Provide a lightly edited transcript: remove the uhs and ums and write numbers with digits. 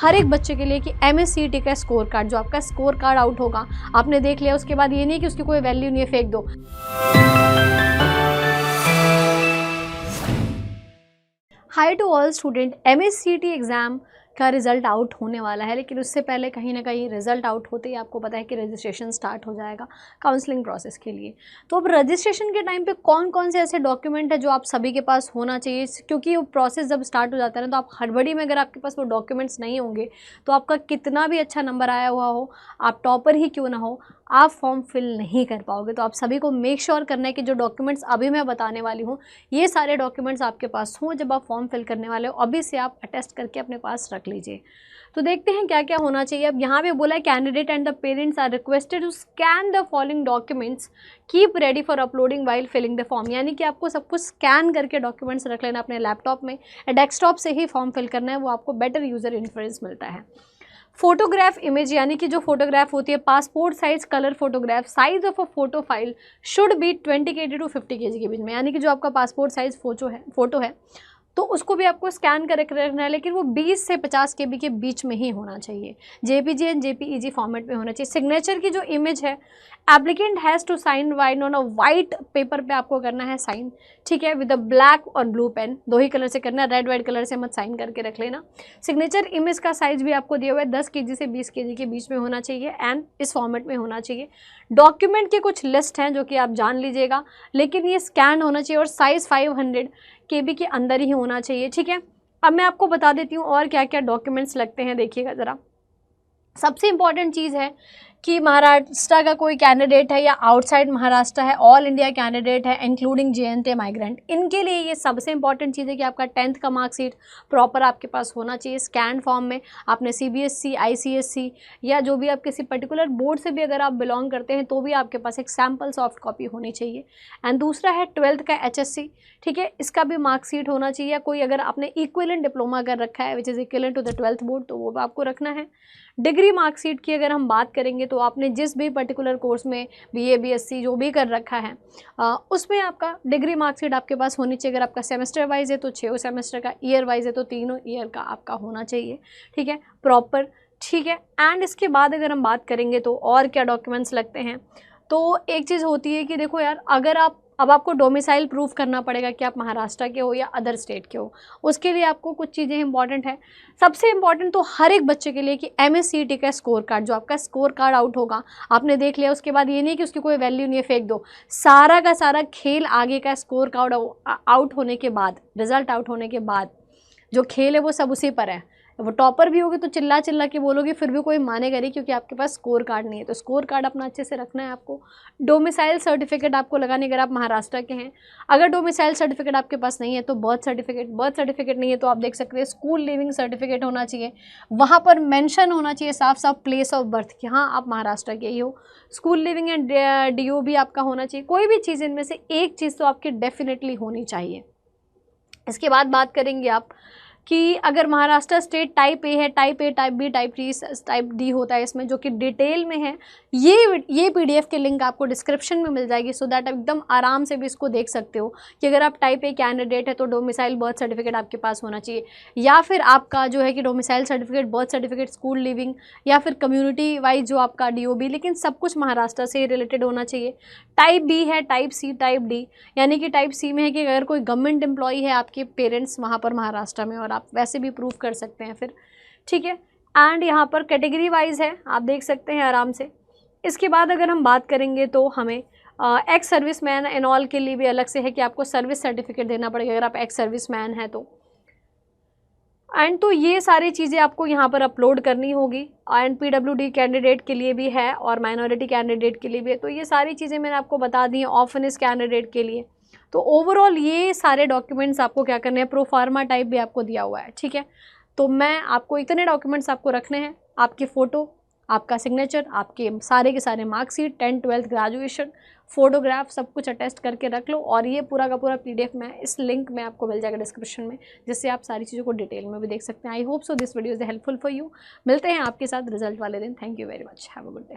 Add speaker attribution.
Speaker 1: हर एक बच्चे के लिए कि MSCT का स्कोर कार्ड, जो आपका स्कोर कार्ड आउट होगा, आपने देख लिया, उसके बाद ये नहीं कि उसकी कोई वैल्यू नहीं है, फेंक दो। Hi to all student, MSCT exam का रिज़ल्ट आउट होने वाला है, लेकिन उससे पहले कहीं ना कहीं रिज़ल्ट आउट होते ही आपको पता है कि रजिस्ट्रेशन स्टार्ट हो जाएगा काउंसलिंग प्रोसेस के लिए। तो अब रजिस्ट्रेशन के टाइम पे कौन कौन से ऐसे डॉक्यूमेंट है जो आप सभी के पास होना चाहिए, क्योंकि वो प्रोसेस जब स्टार्ट हो जाता है ना, तो आप हड़बड़ी में अगर आपके पास वो डॉक्यूमेंट्स नहीं होंगे तो आपका कितना भी अच्छा नंबर आया हुआ हो, आप टॉपर ही क्यों ना हो, आप फॉर्म फिल नहीं कर पाओगे। तो आप सभी को मेक श्योर करना है कि जो डॉक्यूमेंट्स अभी मैं बताने वाली हूँ, ये सारे डॉक्यूमेंट्स आपके पास हों जब आप फॉर्म फिल करने वाले हो। अभी से आप अटेस्ट करके अपने पास रख लीजिए। तो देखते हैं क्या क्या होना चाहिए। अब यहाँ पे बोला है candidate and the parents are requested to scan the following documents, keep ready for uploading while filling the form. यानी कि आपको सब कुछ स्कैन करके डॉक्यूमेंट्स रख लेना अपने लैपटॉप में, डेस्कटॉप से ही फॉर्म फिल करना है, वो आपको बेटर यूज़र इंटरफेस मिलता है। फोटोग्राफ इमेज, यानी कि जो फोटोग्राफ होती है passport size colour photograph, size of a photo file should be 20 kg to 50 kg के बीच में। यानी कि जो आपका पासपोर्ट साइज फोटो है तो उसको भी आपको स्कैन करके रखना है, लेकिन वो 20 से 50 kb के बीच में ही होना चाहिए। JPG एंड JPEG फॉर्मेट में होना चाहिए। सिग्नेचर की जो इमेज है, applicant has to sign wine on a white paper पे आपको करना है साइन, ठीक है, विद अ ब्लैक और ब्लू पेन, दो ही कलर से करना है, रेड वाइट कलर से मत साइन करके रख लेना। सिग्नेचर इमेज का साइज भी आपको दिया हुआ है 10 kg से 20 kg के बीच में होना चाहिए एंड इस फॉर्मेट में होना चाहिए। डॉक्यूमेंट के कुछ लिस्ट हैं जो कि आप जान लीजिएगा, लेकिन ये स्कैन होना चाहिए और साइज़ 500 KB के अंदर ही होना चाहिए, ठीक है। अब मैं आपको बता देती हूँ और क्या क्या डॉक्यूमेंट्स लगते हैं, देखिएगा ज़रा। सबसे इम्पॉर्टेंट चीज़ है कि महाराष्ट्र का कोई कैंडिडेट है या आउटसाइड महाराष्ट्र है, ऑल इंडिया कैंडिडेट है इंक्लूडिंग JNT माइग्रेंट, इनके लिए ये सबसे इंपॉर्टेंट चीज़ है कि आपका 10th का मार्कशीट प्रॉपर आपके पास होना चाहिए स्कैन फॉर्म में। आपने CBSC ICSC या जो भी आप किसी पर्टिकुलर बोर्ड से भी अगर आप बिलोंग करते हैं तो भी आपके पास एक सैम्पल सॉफ्ट कॉपी होनी चाहिए। एंड दूसरा है 12th का HSC, ठीक है, इसका भी मार्कशीट होना चाहिए। कोई अगर आपने इक्विवेलेंट डिप्लोमा कर रखा है which is equivalent to the 12th board, तो वो भी आपको रखना है। डिग्री मार्कशीट की अगर हम बात करेंगे तो आपने जिस भी पर्टिकुलर कोर्स में BA BSc जो भी कर रखा है उसमें आपका डिग्री मार्कशीट आपके पास होनी चाहिए। अगर आपका सेमेस्टर वाइज है तो 6 सेमेस्टर का, ईयर वाइज है तो 3 ईयर का आपका होना चाहिए, ठीक है, प्रॉपर, ठीक है। एंड इसके बाद अगर हम बात करेंगे तो और क्या डॉक्यूमेंट्स लगते हैं, तो एक चीज़ होती है कि देखो यार, अगर आप अब आपको डोमिसाइल प्रूफ करना पड़ेगा कि आप महाराष्ट्र के हो या अदर स्टेट के हो, उसके लिए आपको कुछ चीज़ें इंपॉर्टेंट है। सबसे इंपॉर्टेंट तो हर एक बच्चे के लिए कि MSCT का स्कोर कार्ड, जो आपका स्कोर कार्ड आउट होगा, आपने देख लिया, उसके बाद ये नहीं कि उसकी कोई वैल्यू नहीं है, फेंक दो। सारा का सारा खेल आगे का स्कोर कार्ड आउट होने के बाद, रिजल्ट आउट होने के बाद जो खेल है वो सब उसी पर है। वो टॉपर भी होगी तो चिल्ला चिल्ला के बोलोगे फिर भी कोई मानेगा नहीं, क्योंकि आपके पास स्कोर कार्ड नहीं है। तो स्कोर कार्ड अपना अच्छे से रखना है आपको। डोमिसाइल सर्टिफिकेट आपको लगानी, अगर आप महाराष्ट्र के हैं। अगर डोमिसाइल सर्टिफिकेट आपके पास नहीं है तो बर्थ सर्टिफिकेट नहीं है तो आप देख सकते हैं स्कूल लिविंग सर्टिफिकेट होना चाहिए। वहाँ पर मेंशन होना चाहिए साफ साफ प्लेस ऑफ बर्थ कि हाँ आप महाराष्ट्र के ही हो। स्कूल लिविंग एंड DO भी आपका होना चाहिए। कोई भी चीज़ इनमें से एक चीज़ तो आपकी डेफिनेटली होनी चाहिए। इसके बाद बात करेंगे आप कि अगर महाराष्ट्र स्टेट टाइप A है, type A, type B, type C, type D होता है इसमें, जो कि डिटेल में है। ये PDF के लिंक आपको डिस्क्रिप्शन में मिल जाएगी, सो दैट एकदम आराम से भी इसको देख सकते हो कि अगर आप टाइप A कैंडिडेट है तो डोमिसाइल बर्थ सर्टिफिकेट आपके पास होना चाहिए, या फिर आपका जो है कि domicile certificate, birth certificate, school living, या फिर कम्युनिटी वाइज जो आपका DOB, लेकिन सब कुछ महाराष्ट्र से रिलेटेड होना चाहिए। टाइप B है, टाइप C, टाइप D, यानी कि टाइप C में है कि अगर कोई गवर्नमेंट एम्प्लॉई है आपके पेरेंट्स वहाँ पर महाराष्ट्र में, और आप वैसे भी प्रूफ कर सकते हैं फिर, ठीक है। एंड यहाँ पर कैटेगरी वाइज है, आप देख सकते हैं आराम से। इसके बाद अगर हम बात करेंगे तो हमें ex service man and all के लिए भी अलग से है कि आपको सर्विस सर्टिफिकेट देना पड़ेगा अगर आप एक्स सर्विस मैन है तो। एंड तो ये सारी चीज़ें आपको यहाँ पर अपलोड करनी होगी। एंड PWD कैंडिडेट के लिए भी है और माइनॉरिटी कैंडिडेट के लिए भी है। तो ये सारी चीज़ें मैंने आपको बता दी हैं ऑफनेस कैंडिडेट के लिए। तो ओवरऑल ये सारे डॉक्यूमेंट्स आपको क्या करने हैं, प्रोफार्मा टाइप भी आपको दिया हुआ है, ठीक है। तो मैं आपको इतने डॉक्यूमेंट्स आपको रखने हैं, आपकी फ़ोटो, आपका सिग्नेचर, आपके सारे के सारे marksheet, 10th 12th graduation, photograph, सब कुछ अटेस्ट करके रख लो। और ये पूरा का पूरा PDF में इस लिंक में आपको मिल जाएगा डिस्क्रिप्शन में, जिससे आप सारी चीज़ों को डिटेल में भी देख सकते हैं। I hope so this video is helpful for you. मिलते हैं आपके साथ रिजल्ट वाले दिन। Thank you very much, have a good day.